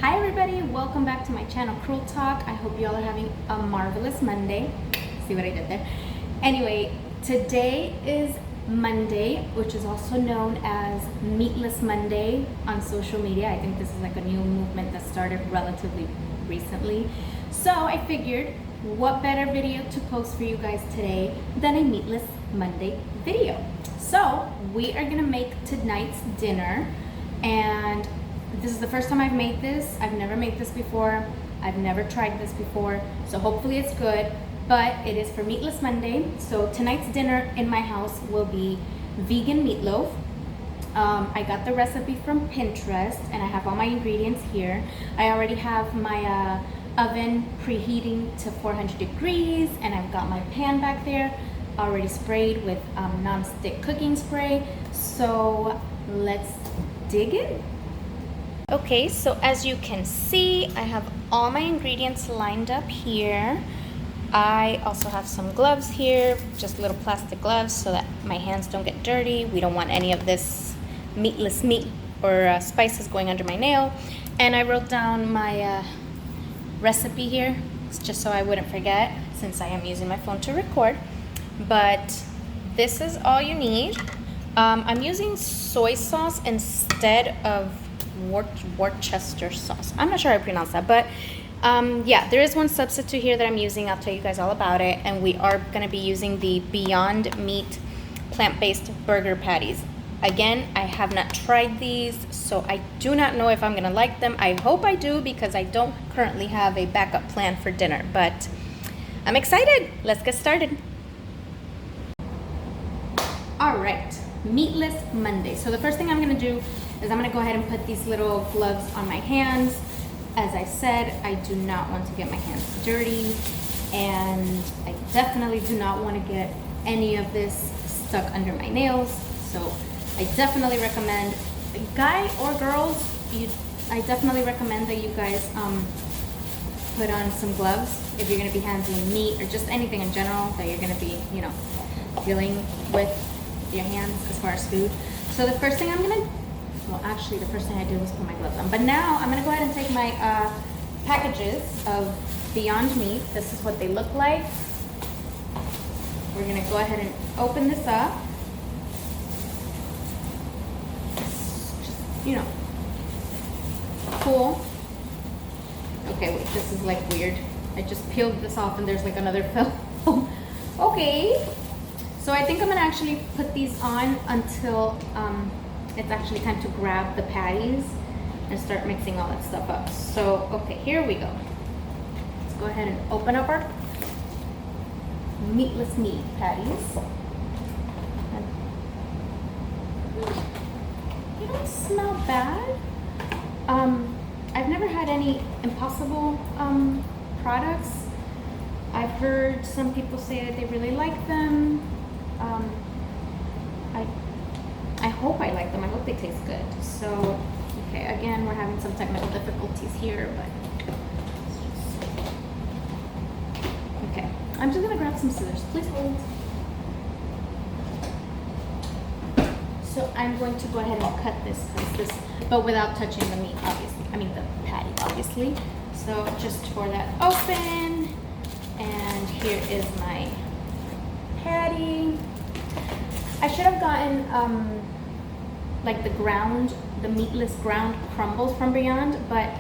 Hi everybody, welcome back to my channel Cruel Talk. I hope you all are having a marvelous Monday. See what I did there? Anyway, today is Monday, which is also known as Meatless Monday on social media. I think this is like a new movement that started relatively recently. So I figured, what better video to post for you guys today than a Meatless Monday video. So we are gonna make tonight's dinner, and this is the first time I've made this. I've never made this before. I've never tried this before. So hopefully it's good, but it is for Meatless Monday. So tonight's dinner in my house will be vegan meatloaf. I got the recipe from Pinterest and I have all my ingredients here. I already have my oven preheating to 400 degrees, and I've got my pan back there already sprayed with non-stick cooking spray. So let's dig in. Okay, so as you can see, I have all my ingredients lined up here. I also have some gloves here, just little plastic gloves so that my hands don't get dirty. We don't want any of this meatless meat or spices going under my nail. And I wrote down my recipe here, just so I wouldn't forget, since I am using my phone to record. But this is all you need. I'm using soy sauce instead of Worcester sauce. I'm not sure how I pronounce that, but yeah, there is one substitute here that I'm using. I'll tell you guys all about it. And we are going to be using the Beyond Meat plant-based burger patties. Again, I have not tried these, so I do not know if I'm going to like them. I hope I do, because I don't currently have a backup plan for dinner, but I'm excited. Let's get started. All right, Meatless Monday. So the first thing I'm going to do is I'm going to go ahead and put these little gloves on my hands. As I said, I do not want to get my hands dirty, and I definitely do not want to get any of this stuck under my nails. So I definitely recommend, guy or girls, I definitely recommend that you guys put on some gloves if you're going to be handling meat or just anything in general that you're going to be, dealing with your hands as far as food. So the first thing well, actually, the first thing I did was put my gloves on. But now I'm going to go ahead and take my packages of Beyond Meat. This is what they look like. We're going to go ahead and open this up. Just, cool. Okay, wait, this is like weird. I just peeled this off and there's like another film. Okay. So I think I'm going to actually put these on until it's actually time to grab the patties and start mixing all that stuff up. So, okay, here we go. Let's go ahead and open up our meatless meat patties. They don't smell bad. I've never had any Impossible products. I've heard some people say that they really like them. I hope I like them. I hope they taste good. So, okay, again, we're having some technical difficulties here, but okay. I'm just gonna grab some scissors. Please hold. So I'm going to go ahead and cut this, but without touching the meat, obviously. I mean the patty, obviously. So just for that open, and here is my patty. I should have gotten like the meatless ground crumbles from Beyond, but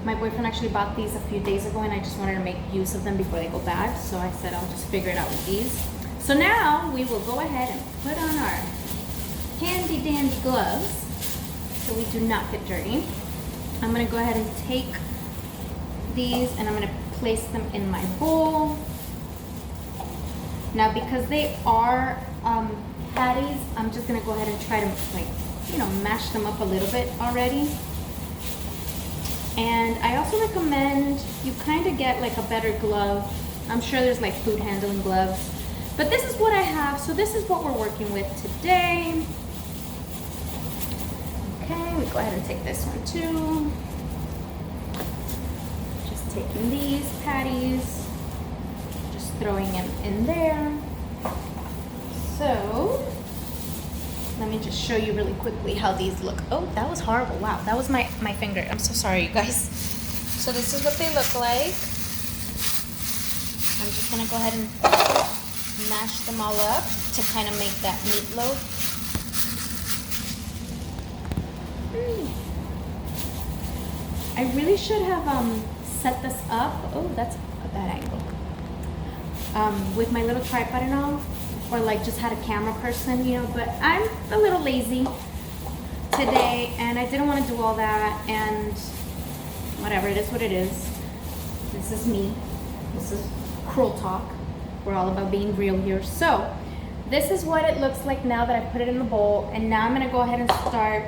my boyfriend actually bought these a few days ago, and I just wanted to make use of them before they go bad. So I said I'll just figure it out with these. So now we will go ahead and put on our handy dandy gloves so we do not get dirty. I'm going to go ahead and take these and I'm going to place them in my bowl. Now, because they are patties, I'm just gonna go ahead and try to mash them up a little bit already. And I also recommend you kind of get like a better glove. I'm sure there's like food handling gloves, but this is what I have. So this is what we're working with today. Okay, we go ahead and take this one too. Just taking these patties, throwing them in there. So let me just show you really quickly how these look. Oh, that was horrible. Wow, that was my finger. I'm so sorry, you guys. So this is what they look like. I'm just gonna go ahead and mash them all up to kind of make that meatloaf. I really should have set this up. Oh, that's a bad angle. With my little tripod and all, or like just had a camera person, you know, but I'm a little lazy today and I didn't want to do all that, and whatever, it is what it is. This is me. This is Cruel Talk. We're all about being real here. So this is what it looks like now that I put it in the bowl, and now I'm gonna go ahead and start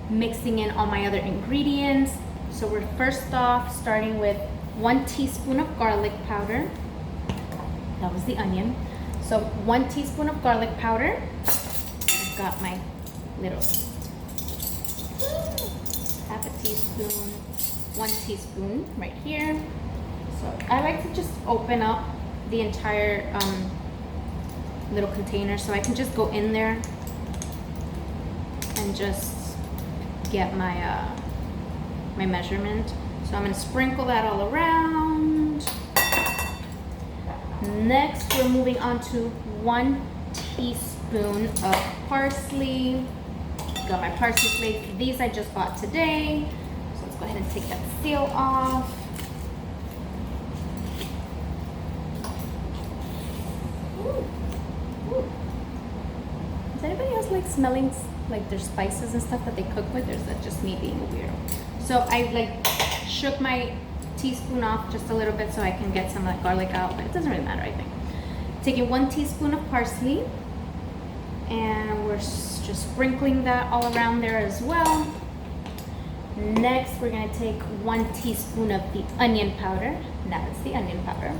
mixing in all my other ingredients. So we're first off starting with 1 teaspoon of garlic powder. That was the onion. So 1 teaspoon of garlic powder. I've got my little half a teaspoon, 1 teaspoon right here. So I like to just open up the entire little container so I can just go in there and just get my my measurement. So I'm gonna sprinkle that all around. Next, we're moving on to 1 teaspoon of parsley. Got my parsley flakes. These I just bought today. So let's go ahead and take that seal off. Does anybody else like smelling like their spices and stuff that they cook with, or is that just me being a weirdo? So I like shook my teaspoon off just a little bit so I can get some of that garlic out, but it doesn't really matter, I think. Taking 1 teaspoon of parsley, and we're just sprinkling that all around there as well. Next, we're gonna take 1 teaspoon of the onion powder. Now it's the onion powder.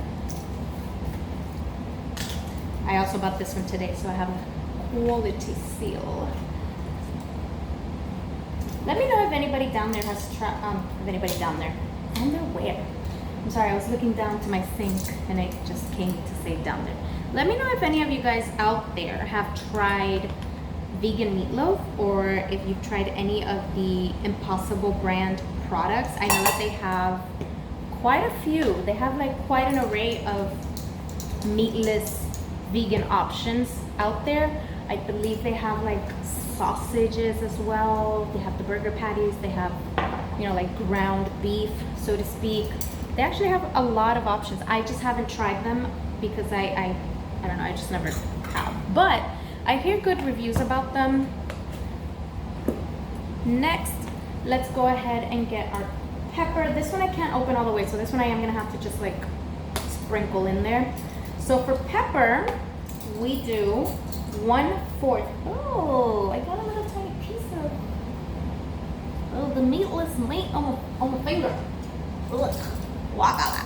I also bought this one today, so I have a quality seal. Let me know if anybody down there has tried, if anybody down there where? I'm sorry, I was looking down to my sink and it just came to say down there. Let me know if any of you guys out there have tried vegan meatloaf, or if you've tried any of the Impossible brand products. I know that they have quite a few. They have like quite an array of meatless vegan options out there. I believe they have like sausages as well. They have the burger patties. They have, you know, like ground beef, so to speak. They actually have a lot of options. I just haven't tried them because I don't know, I just never have. But I hear good reviews about them. Next, let's go ahead and get our pepper. This one I can't open all the way, so this one I am gonna have to just like sprinkle in there. So for pepper, we do 1/4. Oh, I got a little tiny piece of the meatless meat on my finger. Look, wagala.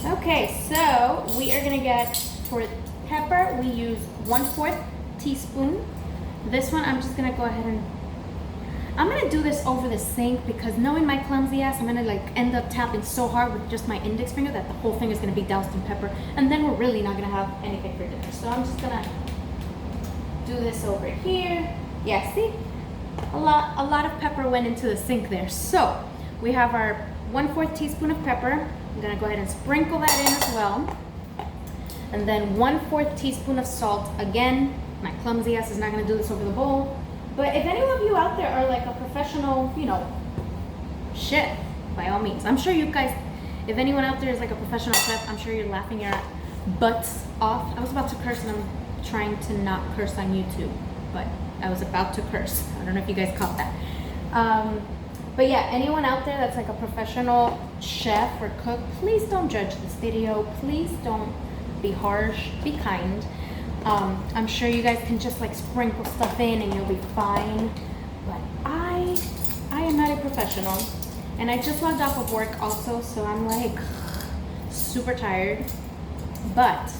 Okay, so we are gonna get, for pepper, we use 1/4 teaspoon. This one I'm just gonna go ahead and, I'm gonna do this over the sink because knowing my clumsy ass, I'm gonna like end up tapping so hard with just my index finger that the whole thing is gonna be doused in pepper, and then we're really not gonna have anything for dinner. So I'm just gonna do this over here. Yeah, see? A lot of pepper went into the sink there. So we have our 1/4 teaspoon of pepper. I'm gonna go ahead and sprinkle that in as well. And then 1/4 teaspoon of salt. Again, my clumsy ass is not gonna do this over the bowl. But if any of you out there are like a professional, you know, chef, by all means. I'm sure you guys, if anyone out there is like a professional chef, I'm sure you're laughing your butts off. I was about to curse and I'm trying to not curse on YouTube, but I was about to curse. I don't know if you guys caught that. But yeah, anyone out there that's like a professional chef or cook, please don't judge this video. Please don't be harsh, be kind. I'm sure you guys can just like sprinkle stuff in and you'll be fine. But I am not a professional. And I just logged off of work also, so I'm like super tired. But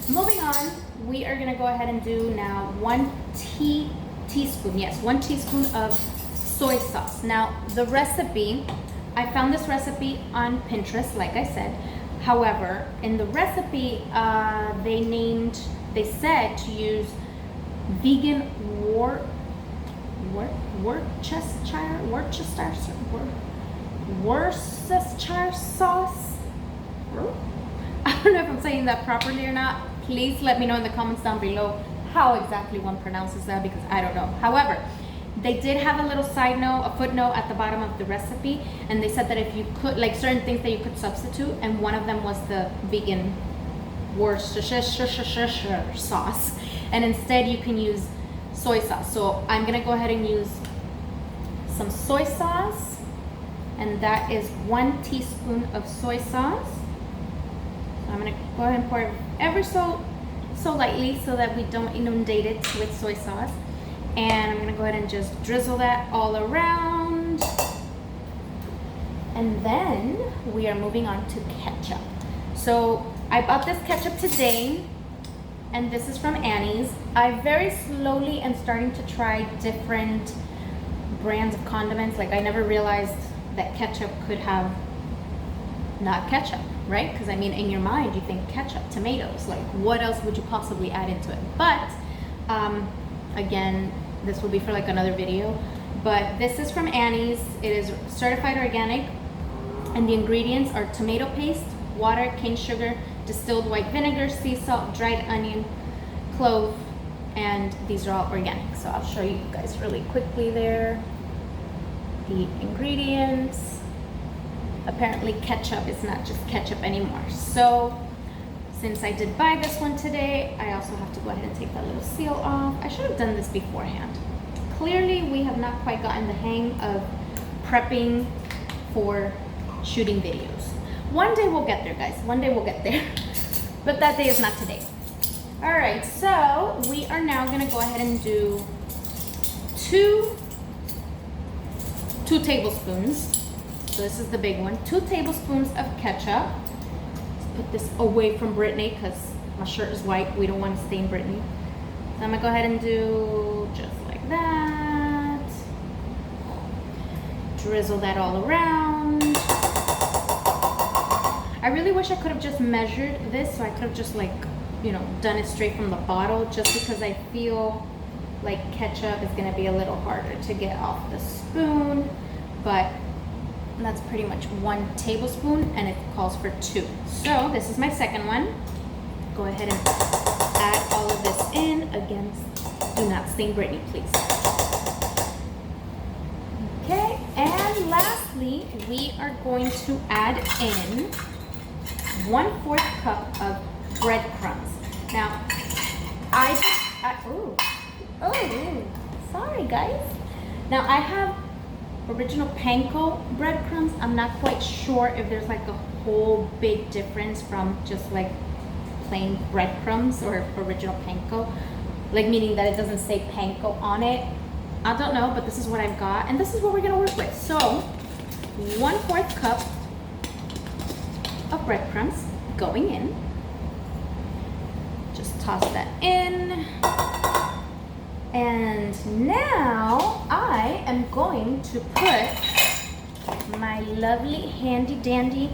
moving on, we are gonna go ahead and do now 1 teaspoon, yes, 1 teaspoon of soy sauce. Now the recipe, I found this recipe on Pinterest, like I said. However, in the recipe, they said to use vegan Worcestershire sauce. I don't know if I'm saying that properly or not. Please let me know in the comments down below how exactly one pronounces that, because I don't know. However, they did have a little side note, a footnote at the bottom of the recipe, and they said that if you could, like certain things that you could substitute, and one of them was the vegan Worcestershire sauce, and instead you can use soy sauce. So I'm gonna go ahead and use some soy sauce, and that is 1 teaspoon of soy sauce. So I'm gonna go ahead and pour it ever so lightly so that we don't inundate it with soy sauce. And I'm gonna go ahead and just drizzle that all around. And then we are moving on to ketchup. So I bought this ketchup today, and this is from Annie's. I very slowly am starting to try different brands of condiments. Like I never realized that ketchup could have not ketchup, right? Because I mean, in your mind, you think ketchup, tomatoes, like what else would you possibly add into it? But again, this will be for like another video. But this is from Annie's. It is certified organic, and the ingredients are tomato paste, water, cane sugar, distilled white vinegar, sea salt, dried onion, clove, and these are all organic. So I'll show you guys really quickly there the ingredients. Apparently ketchup is not just ketchup anymore. So since I did buy this one today, I also have to go ahead and take that little seal off. I should have done this beforehand. Clearly we have not quite gotten the hang of prepping for shooting videos. One day we'll get there, guys. One day we'll get there. But that day is not today. All right, so we are now gonna go ahead and do two tablespoons. So this is the big one. 2 tablespoons of ketchup. Let's put this away from Brittany because my shirt is white. We don't want to stain Brittany. So I'm gonna go ahead and do just like that. Drizzle that all around. I really wish I could have just measured this, so I could have just like, you know, done it straight from the bottle, just because I feel like ketchup is gonna be a little harder to get off the spoon. But that's pretty much 1 tablespoon, and it calls for 2. So this is my second one. Go ahead and add all of this in. Again, do not stain Brittany, please. Okay, and lastly, we are going to add in 1/4 cup of breadcrumbs. Now, sorry guys. Now I have original panko breadcrumbs. I'm not quite sure if there's like a whole big difference from just like plain breadcrumbs or original panko, like meaning that it doesn't say panko on it. I don't know, but this is what I've got, and this is what we're gonna work with. So 1/4 cup of breadcrumbs going in. Just toss that in. And now I am going to put my lovely handy dandy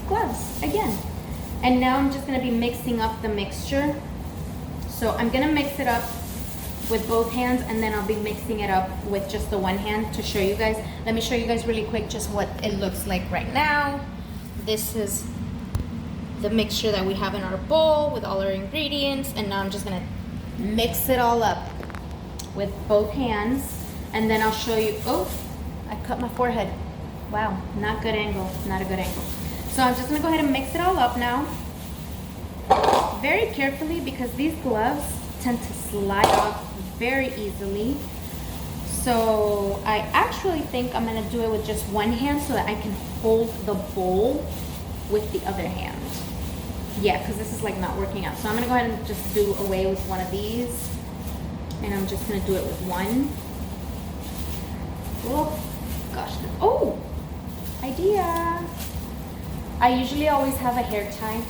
gloves again. And now I'm just gonna be mixing up the mixture. So I'm gonna mix it up with both hands, and then I'll be mixing it up with just the one hand to show you guys. Let me show you guys really quick just what it looks like right now. This is the mixture that we have in our bowl with all our ingredients, and now I'm just gonna mix it all up with both hands, and then I'll show you. Oh, I cut my forehead. Wow, not good angle, not a good angle. So I'm just gonna go ahead and mix it all up now, very carefully, because these gloves tend to slide off very easily. So I actually think I'm gonna do it with just one hand so that I can hold the bowl with the other hand. Yeah, because this is like not working out. So I'm gonna go ahead and just do away with one of these, and I'm just gonna do it with one. Oh gosh, oh, idea. I usually always have a hair tie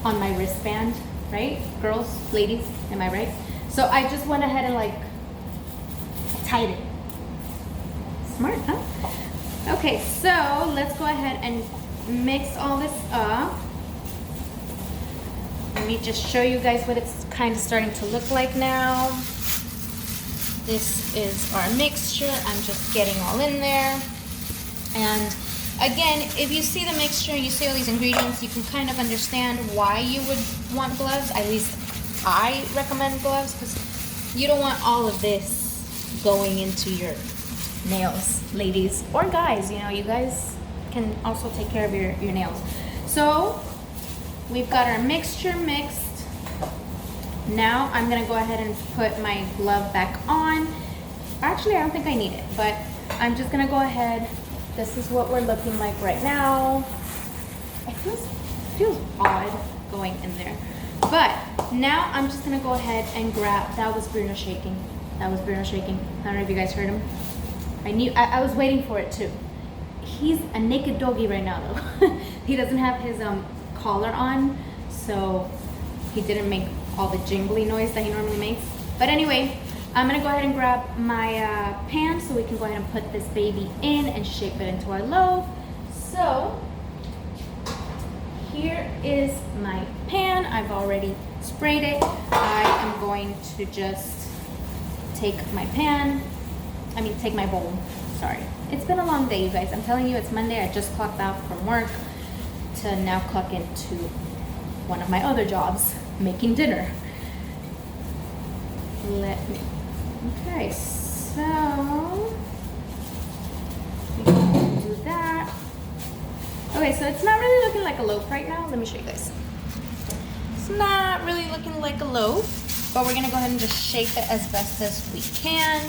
on my wristband, right? Girls, ladies, am I right? So I just went ahead and like tied it. Smart, huh? Okay, so let's go ahead and mix all this up. me just show you guys what it's kind of starting to look like now. This is our mixture. I'm just getting all in there. And again, if you see the mixture, you see all these ingredients, you can kind of understand why you would want gloves. At least I recommend gloves because you don't want all of this going into your nails, ladies or guys. You know, you guys can also take care of your nails. So we've got our mixture mixed. Now I'm gonna go ahead and put my glove back on. Actually, I don't think I need it, but I'm just gonna go ahead. This is what we're looking like right now. It feels odd going in there. But now I'm just gonna go ahead and grab, that was Bruno shaking. That was Bruno shaking. I don't know if you guys heard him. I was waiting for it too. He's a naked doggy right now though. He doesn't have his collar on, so he didn't make all the jingly noise that he normally makes. But anyway, I'm gonna go ahead and grab my pan so we can go ahead and put this baby in and shape it into our loaf. So here is my pan. I've already sprayed it. I am going to just take my bowl. Sorry. It's been a long day, you guys. I'm telling you, it's Monday. I just clocked out from work to now clock into one of my other jobs, making dinner. Okay, so we can do that. Okay, so it's not really looking like a loaf right now. Let me show you guys. It's not really looking like a loaf, but we're gonna go ahead and just shape it as best as we can.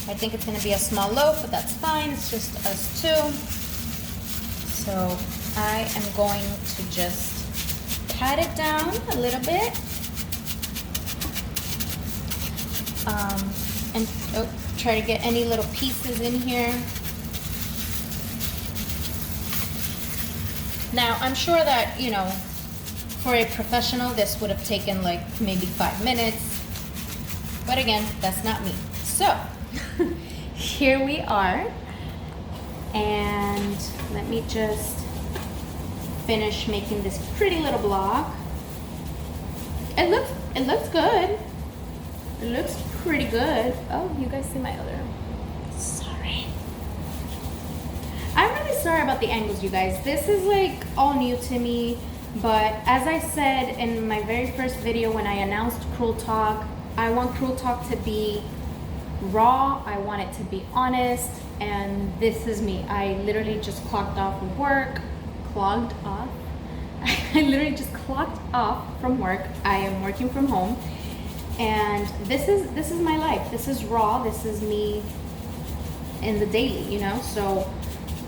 I think it's gonna be a small loaf, but that's fine. It's just us two. So I am going to just pat it down a little bit. And try to get any little pieces in here. Now, I'm sure that, you know, for a professional, this would have taken like maybe 5 minutes. But again, that's not me. So, here we are. And let me just finish making this pretty little block. It looks good. It looks pretty good. Oh, you guys see my other. Sorry. I'm really sorry about the angles, you guys. This is like all new to me. But as I said in my very first video when I announced Cruel Talk, I want Cruel Talk to be raw. I want it to be honest. And this is me. I literally just clocked off of work. Clogged off? I literally just clocked off from work. I am working from home. And this is my life. This is raw. This is me in the daily, you know? So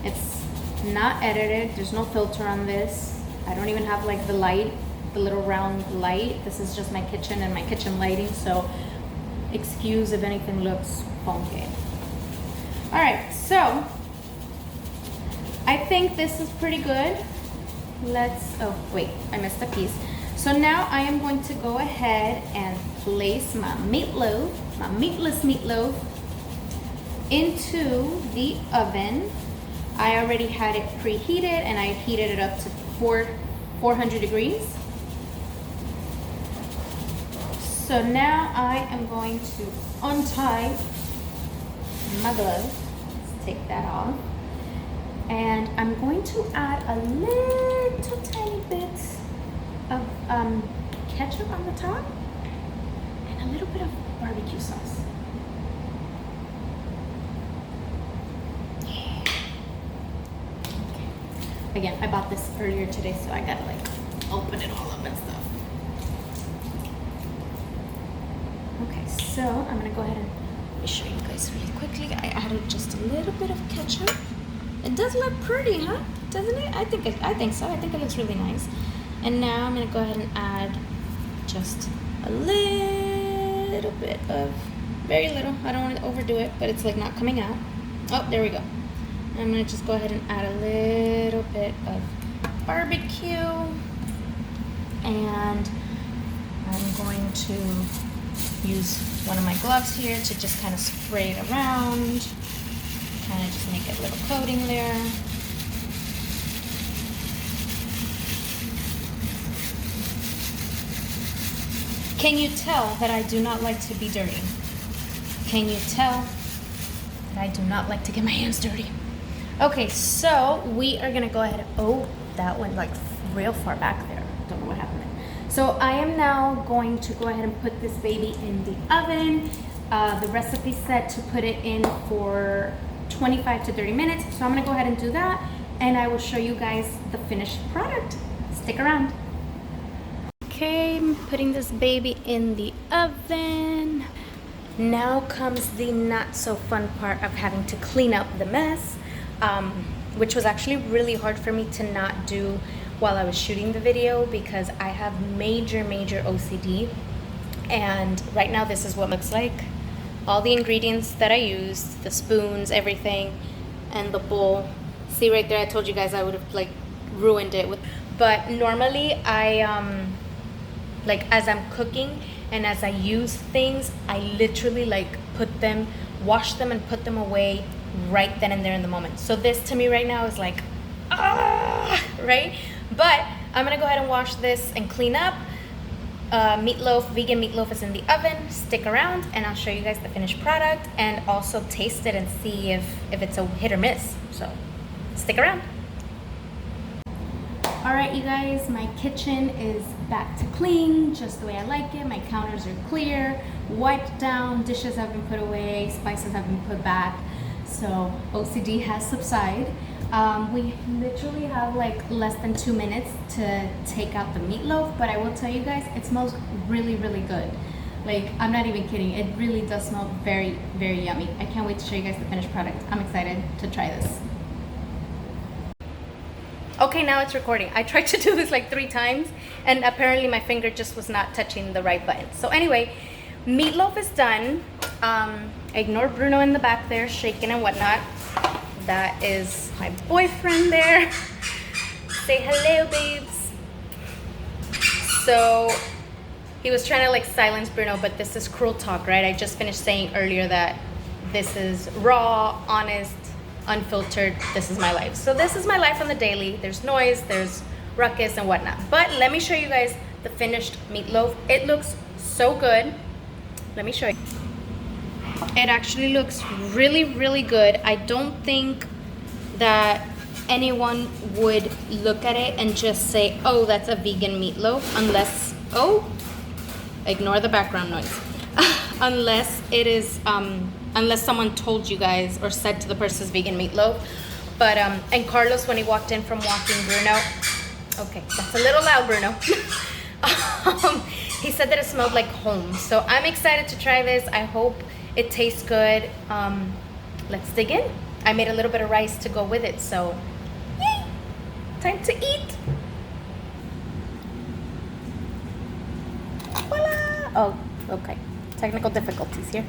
it's not edited. There's no filter on this. I don't even have like the light, the little round light. This is just my kitchen and my kitchen lighting. So excuse if anything looks funky. All right, so I think this is pretty good. Oh wait, I missed a piece. So now I am going to go ahead and place my meatloaf, my meatless meatloaf, into the oven. I already had it preheated and I heated it up to 400 degrees. So now I am going to untie my glove. Let's take that off. And I'm going to add a little tiny bit of ketchup on the top and a little bit of barbecue sauce. Yeah. Okay. Again, I bought this earlier today, so I gotta like open it all up and stuff. Okay, so I'm gonna go ahead and let me show you guys really quickly. I added just a little bit of ketchup. It does look pretty, huh? Doesn't it? I think so. I think it looks really nice. And now I'm gonna go ahead and add just a little bit of, very little. I don't want to overdo it, but it's like not coming out. Oh, there we go. I'm gonna just go ahead and add a little bit of barbecue, and I'm going to use one of my gloves here to just kind of spray it around. Kind of just make a little coating there. Can you tell that I do not like to be dirty? Can you tell that I do not like to get my hands dirty? Okay, so we are gonna go ahead. Oh, that went like real far back there. Don't know what happened there. So I am now going to go ahead and put this baby in the oven. The recipe said to put it in for 25 to 30 minutes. So I'm gonna go ahead and do that, and I will show you guys the finished product. Stick around. Okay, I'm putting this baby in the oven. Now comes the not so fun part of having to clean up the mess, which was actually really hard for me to not do while I was shooting the video because I have major OCD. And right now this is what it looks like. All the ingredients that I used, the spoons, everything, and the bowl. See right there, I told you guys I would have like ruined it with, but normally I like as I'm cooking and as I use things, I literally like wash them and put them away right then and there in the moment. So this to me right now is like, right? But I'm gonna go ahead and wash this and clean up. Meatloaf, vegan meatloaf is in the oven. Stick around and I'll show you guys the finished product and also taste it and see if it's a hit or miss. So stick around. All right, you guys, my kitchen is back to clean, just the way I like it. My counters are clear, wiped down, dishes have been put away, spices have been put back. So OCD has subsided. We literally have like less than 2 minutes to take out the meatloaf, but I will tell you guys, it smells really good. Like, I'm not even kidding. It really does smell very yummy. I can't wait to show you guys the finished product. I'm excited to try this. Okay, now it's recording. I tried to do this like 3 times and apparently my finger just was not touching the right button. So anyway, meatloaf is done. Ignore Bruno in the back there shaking and whatnot. That is my boyfriend there. Say hello, babes. So he was trying to like silence Bruno, but this is cruel talk, right? I just finished saying earlier that this is raw, honest, unfiltered. This is my life. So this is my life on the daily. There's noise, there's ruckus and whatnot. But let me show you guys the finished meatloaf. It looks so good. Let me show you. It actually looks really good. I don't think that anyone would look at it and just say, oh, that's a vegan meatloaf, unless, oh, ignore the background noise. Unless it is, unless someone told you guys or said to the person's vegan meatloaf. But, and Carlos, when he walked in from walking Bruno, okay, that's a little loud, Bruno. He said that it smelled like home. So I'm excited to try this. I hope it tastes good. Let's dig in. I made a little bit of rice to go with it, so yay! Time to eat. Voila! Oh, okay. Technical difficulties here.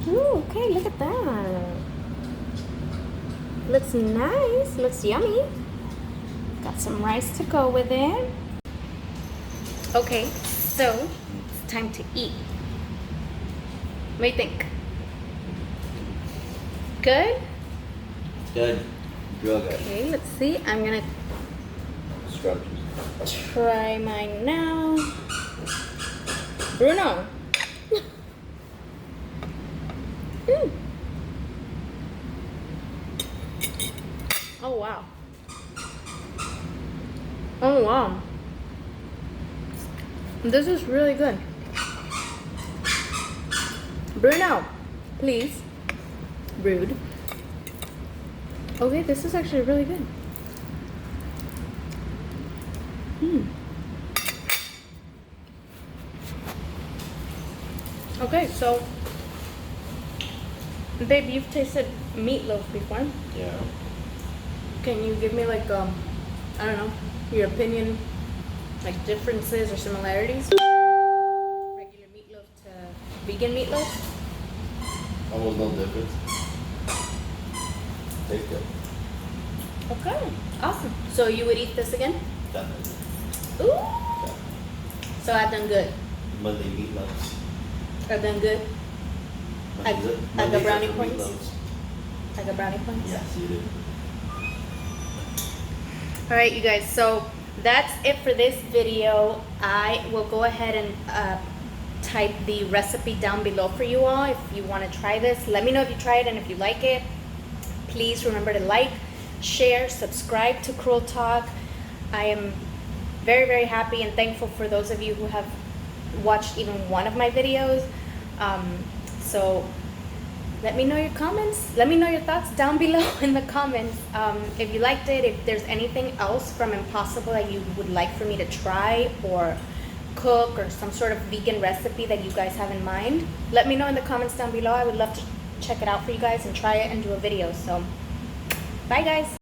Ooh, okay, look at that. Looks nice, looks yummy. Got some rice to go with it. Okay, so it's time to eat. What do you think? Good? Good. Real good. Okay, let's see. I'm gonna try mine now. Bruno. Oh wow. Oh wow. This is really good. Bruno, please. Rude. Okay, this is actually really good. Okay, so babe, you've tasted meatloaf before. Yeah. Can you give me like I don't know, your opinion, like differences or similarities? Regular meatloaf to vegan meatloaf? Almost no difference. Tastes good. Okay, awesome. So you would eat this again? Definitely. Ooh. Yeah. So I've done good. Monday meatloaves. I've done good. I got brownie points. Meatloaves. I got brownie points. Yes, you do. All right, you guys, so that's it for this video. I will go ahead and type the recipe down below for you all. If you want to try this, let me know if you try it, and if you like it, please remember to like, share, subscribe to Cruel Talk. I am very, very happy and thankful for those of you who have watched even one of my videos. So let me know your comments. Let me know your thoughts down below in the comments. If you liked it, if there's anything else from Impossible that you would like for me to try or cook, or some sort of vegan recipe that you guys have in mind, let me know in the comments down below. I would love to check it out for you guys and try it and do a video. So bye guys.